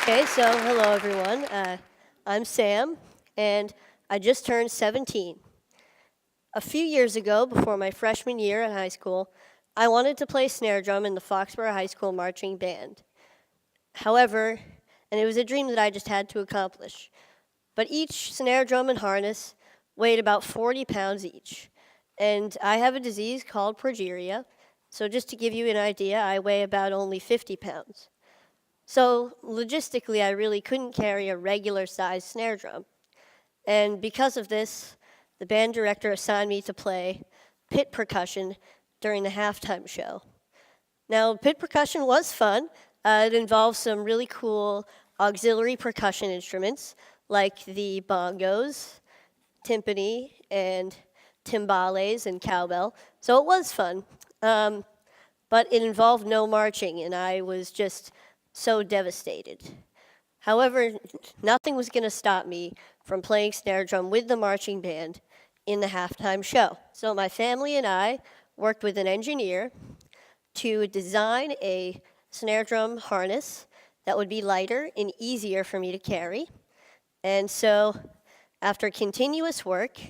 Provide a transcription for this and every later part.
Okay, so hello everyone. I'm Sam, and I just turned 17. A few years ago, before my freshman year in high school, I wanted to play snare drum in the Foxborough High School marching band. However, and it was a dream that I just had to accomplish, but each snare drum and harness weighed about 40 pounds each. And I have a disease called progeria, so just to give you an idea, I weigh about only 50 pounds. So logistically, I really couldn't carry a regular sized snare drum. And because of this, the band director assigned me to play pit percussion during the halftime show. Now, pit percussion was fun. It involved some really cool auxiliary percussion instruments like the bongos, timpani, and timbales and cowbell. So it was fun. But it involved no marching, and I was just so devastated. However, nothing was going to stop me from playing snare drum with the marching band in the halftime show. So my family and I worked with an engineer to design a snare drum harness that would be lighter and easier for me to carry. And so after continuous work,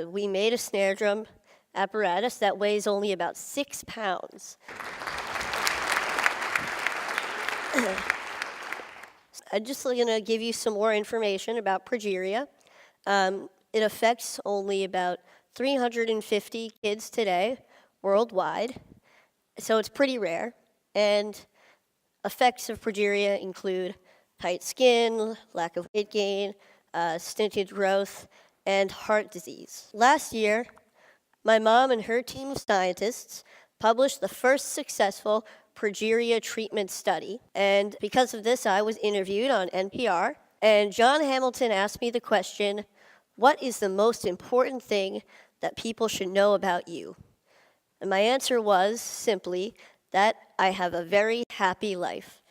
we made a snare drum apparatus that weighs only about 6 pounds. I'm just going to give you some more information about progeria. It affects only about 350 kids today worldwide, so it's pretty rare. And effects of progeria include tight skin, lack of weight gain, stunted growth, and heart disease. Last year, my mom and her team of scientists published the first successful progeria treatment study. And because of this, I was interviewed on NPR. And John Hamilton asked me the question, what is the most important thing that people should know about you? And my answer was simply that I have a very happy life.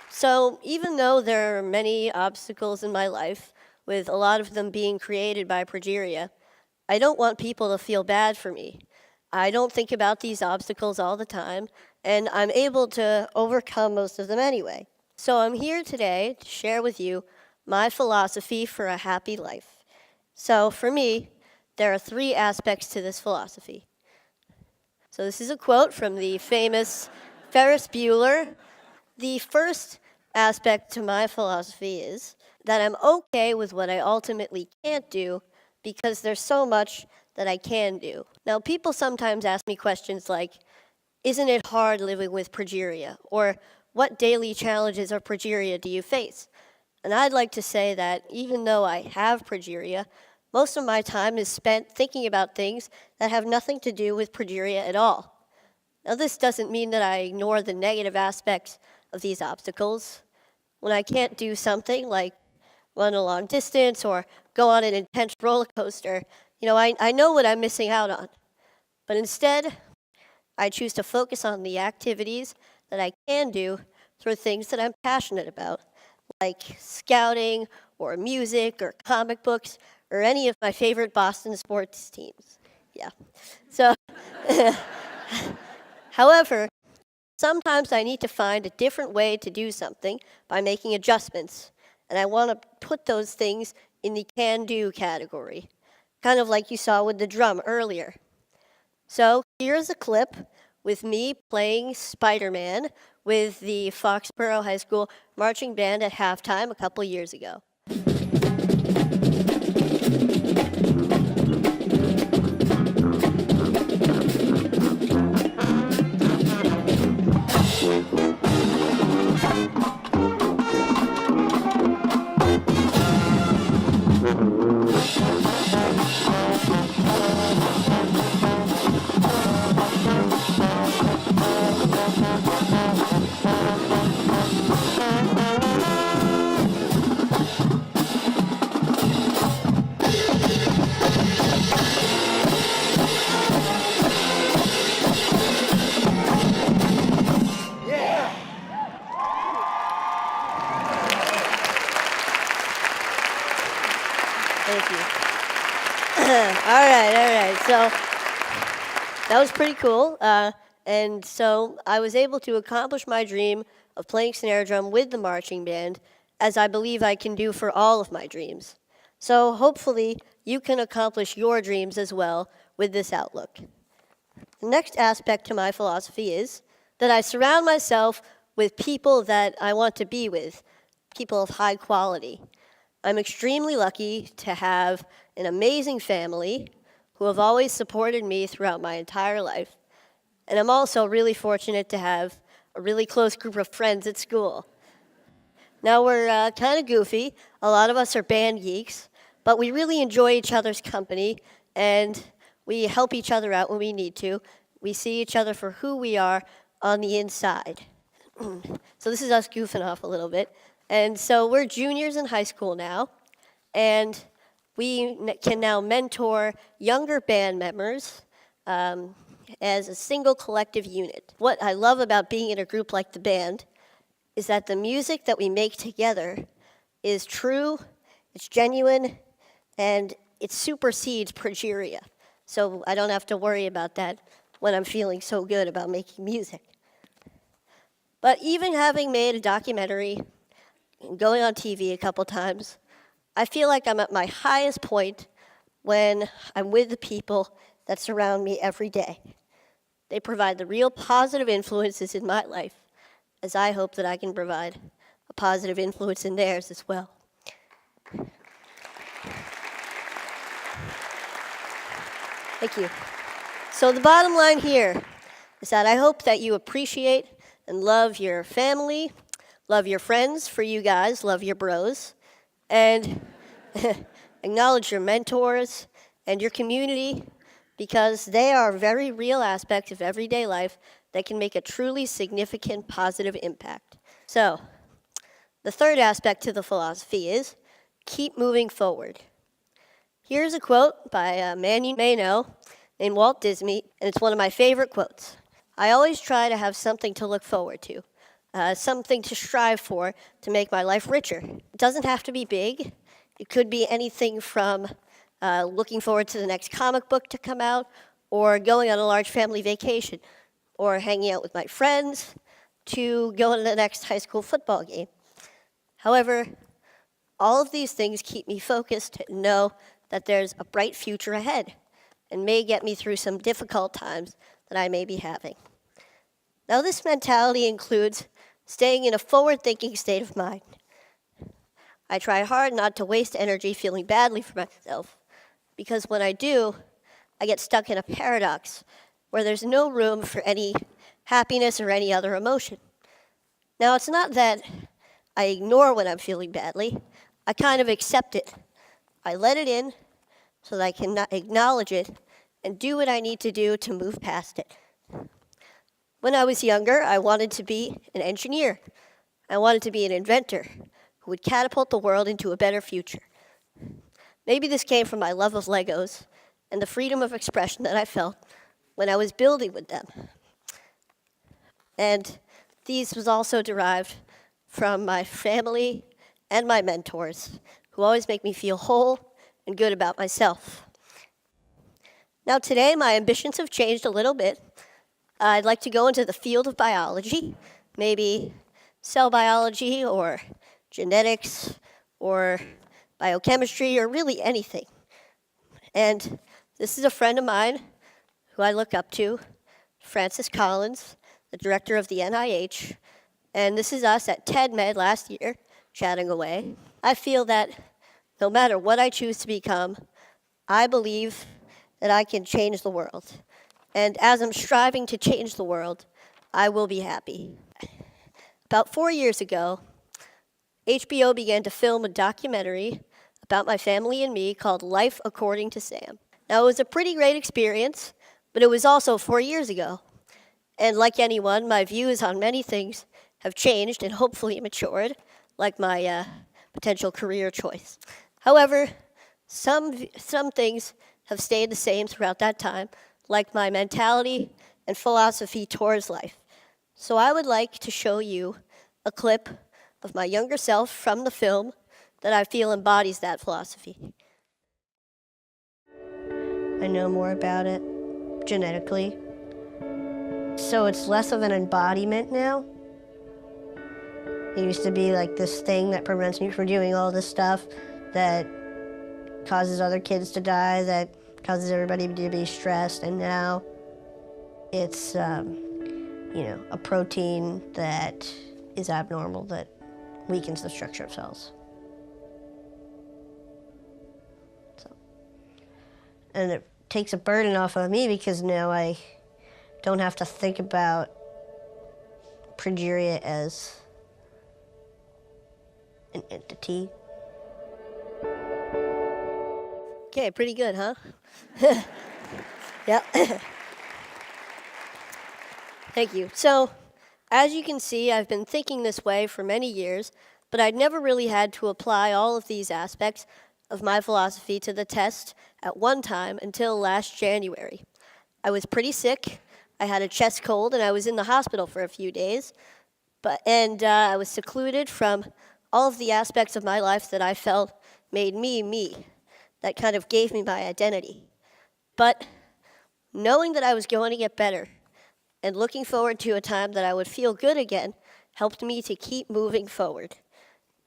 So even though there are many obstacles in my life, with a lot of them being created by progeria, I don't want people to feel bad for me. I don't think about these obstacles all the time, and I'm able to overcome most of them anyway. So I'm here today to share with you my philosophy for a happy life. So for me, there are 3 aspects to this philosophy. So this is a quote from the famous Ferris Bueller. The first aspect to my philosophy is that I'm okay with what I ultimately can't do because there's so much that I can do. Now, people sometimes ask me questions like, isn't it hard living with progeria? Or what daily challenges of progeria do you face? And I'd like to say that even though I have progeria, most of my time is spent thinking about things that have nothing to do with progeria at all. Now, this doesn't mean that I ignore the negative aspects of these obstacles. When I can't do something like run a long distance or go on an intense roller coaster, I know what I'm missing out on. But instead, I choose to focus on the activities that I can do through things that I'm passionate about, like scouting or music or comic books or any of my favorite Boston sports teams. Yeah. So, however, sometimes I need to find a different way to do something by making adjustments. And I want to put those things in the can-do category, kind of like you saw with the drum earlier. So here's a clip with me playing Spider-Man with the Foxborough High School marching band at halftime a couple years ago. Thank you. All right. So that was pretty cool. And so I was able to accomplish my dream of playing snare drum with the marching band, as I believe I can do for all of my dreams. So hopefully you can accomplish your dreams as well with this outlook. The next aspect to my philosophy is that I surround myself with people that I want to be with, people of high quality. I'm extremely lucky to have an amazing family who have always supported me throughout my entire life. And I'm also really fortunate to have a really close group of friends at school. Now, we're kind of goofy. A lot of us are band geeks, but we really enjoy each other's company, and we help each other out when we need to. We see each other for who we are on the inside. So this is us goofing off a little bit. And so we're juniors in high school now, and we can now mentor younger band members as a single collective unit. What I love about being in a group like the band is that the music that we make together is true, it's genuine, and it supersedes progeria. So I don't have to worry about that when I'm feeling so good about making music. But even having made a documentary and going on TV a couple times, I feel like I'm at my highest point when I'm with the people that surround me every day. They provide the real positive influences in my life, as I hope that I can provide a positive influence in theirs as well. Thank you. So the bottom line here is that I hope that you appreciate and love your family, love your friends, for you guys, love your bros, and acknowledge your mentors and your community, because they are very real aspects of everyday life that can make a truly significant positive impact. So, the third aspect to the philosophy is keep moving forward. Here's a quote by a man you may know named Walt Disney, and it's one of my favorite quotes. I always try to have something to look forward to, something to strive for to make my life richer. It doesn't have to be big. It could be anything from looking forward to the next comic book to come out, or going on a large family vacation, or hanging out with my friends, to going to the next high school football game. However, all of these things keep me focused and know that there's a bright future ahead and may get me through some difficult times that I may be having. Now, this mentality includes staying in a forward-thinking state of mind. I try hard not to waste energy feeling badly for myself, because when I do, I get stuck in a paradox where there's no room for any happiness or any other emotion. Now, it's not that I ignore when I'm feeling badly. I kind of accept it. I let it in so that I can acknowledge it and do what I need to do to move past it. When I was younger, I wanted to be an engineer. I wanted to be an inventor who would catapult the world into a better future. Maybe this came from my love of Legos and the freedom of expression that I felt when I was building with them. And these was also derived from my family and my mentors, who always make me feel whole and good about myself. Now today, my ambitions have changed a little bit. I'd like to go into the field of biology, maybe cell biology or genetics or biochemistry or really anything. And this is a friend of mine who I look up to, Francis Collins, the director of the NIH, and this is us at TED last year, chatting away. I feel that no matter what I choose to become, I believe that I can change the world. And as I'm striving to change the world, I will be happy. About 4 years ago, HBO began to film a documentary about my family and me called Life According to Sam. Now, it was a pretty great experience, but it was also 4 years ago. And like anyone, my views on many things have changed and hopefully matured, like my potential career choice. However, some things have stayed the same throughout that time, like my mentality and philosophy towards life. So I would like to show you a clip of my younger self from the film that I feel embodies that philosophy. I know more about it genetically So it's less of an embodiment now. It used to be like this thing that prevents me from doing all this stuff that causes other kids to die, that causes everybody to be stressed, and now it's, a protein that is abnormal, that weakens the structure of cells. So, and it takes a burden off of me because now I don't have to think about progeria as an entity. Okay, pretty good, huh? Yep. Thank you. So, as you can see, I've been thinking this way for many years, but I'd never really had to apply all of these aspects of my philosophy to the test at one time until last January. I was pretty sick. I had a chest cold, and I was in the hospital for a few days. I was secluded from all of the aspects of my life that I felt made me, me. That kind of gave me my identity. But knowing that I was going to get better and looking forward to a time that I would feel good again helped me to keep moving forward.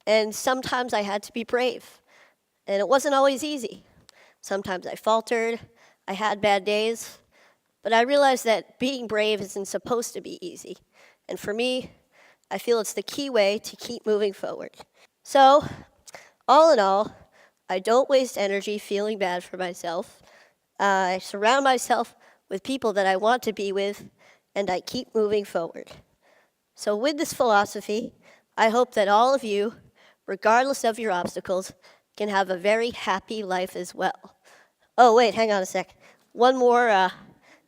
And sometimes I had to be brave. And it wasn't always easy. Sometimes I faltered, I had bad days, but I realized that being brave isn't supposed to be easy. And for me, I feel it's the key way to keep moving forward. So, all in all, I don't waste energy feeling bad for myself. I surround myself with people that I want to be with, and I keep moving forward. So with this philosophy, I hope that all of you, regardless of your obstacles, can have a very happy life as well. Oh, wait, hang on a sec. One more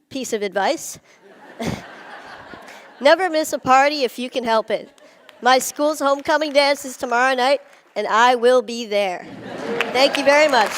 piece of advice. Never miss a party if you can help it. My school's homecoming dance is tomorrow night, and I will be there. Thank you very much.